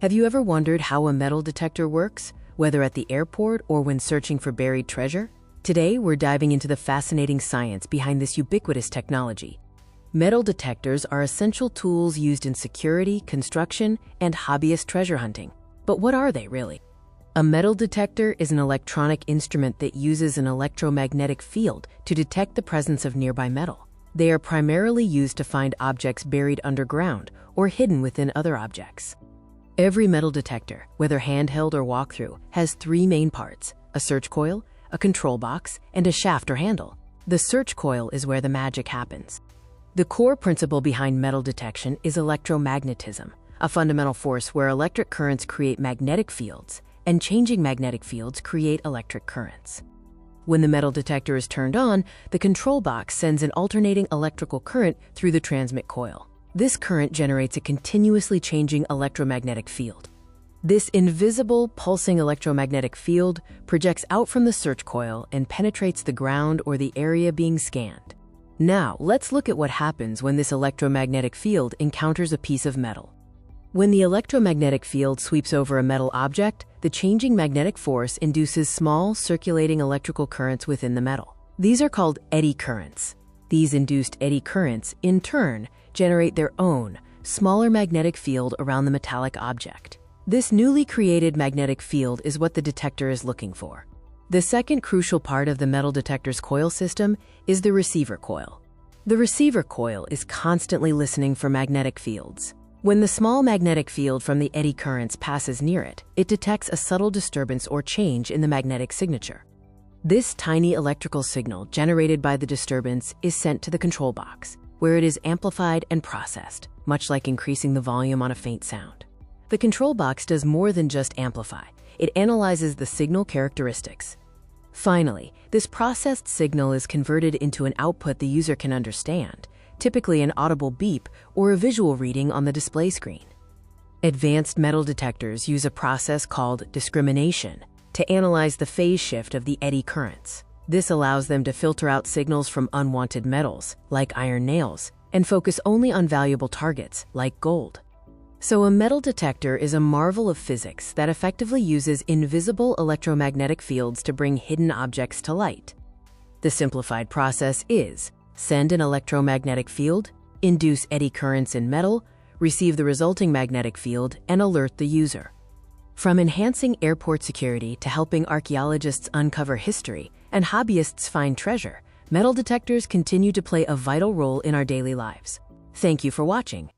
Have you ever wondered how a metal detector works, whether at the airport or when searching for buried treasure? Today, we're diving into the fascinating science behind this ubiquitous technology. Metal detectors are essential tools used in security, construction, and hobbyist treasure hunting. But what are they really? A metal detector is an electronic instrument that uses an electromagnetic field to detect the presence of nearby metal. They are primarily used to find objects buried underground or hidden within other objects. Every metal detector, whether handheld or walk-through, has three main parts: a search coil, a control box, and a shaft or handle. The search coil is where the magic happens. The core principle behind metal detection is electromagnetism, a fundamental force where electric currents create magnetic fields, and changing magnetic fields create electric currents. When the metal detector is turned on, the control box sends an alternating electrical current through the transmit coil. This current generates a continuously changing electromagnetic field. This invisible, pulsing electromagnetic field projects out from the search coil and penetrates the ground or the area being scanned. Now, let's look at what happens when this electromagnetic field encounters a piece of metal. When the electromagnetic field sweeps over a metal object, the changing magnetic force induces small, circulating electrical currents within the metal. These are called eddy currents. These induced eddy currents, in turn, generate their own, smaller magnetic field around the metallic object. This newly created magnetic field is what the detector is looking for. The second crucial part of the metal detector's coil system is the receiver coil. The receiver coil is constantly listening for magnetic fields. When the small magnetic field from the eddy currents passes near it, it detects a subtle disturbance or change in the magnetic signature. This tiny electrical signal generated by the disturbance is sent to the control box, where it is amplified and processed, much like increasing the volume on a faint sound. The control box does more than just amplify. It analyzes the signal characteristics. Finally, this processed signal is converted into an output the user can understand, typically an audible beep or a visual reading on the display screen. Advanced metal detectors use a process called discrimination to analyze the phase shift of the eddy currents. This allows them to filter out signals from unwanted metals, like iron nails, and focus only on valuable targets, like gold. So a metal detector is a marvel of physics that effectively uses invisible electromagnetic fields to bring hidden objects to light. The simplified process is: send an electromagnetic field, induce eddy currents in metal, receive the resulting magnetic field, and alert the user. From enhancing airport security to helping archaeologists uncover history and hobbyists find treasure, metal detectors continue to play a vital role in our daily lives. Thank you for watching.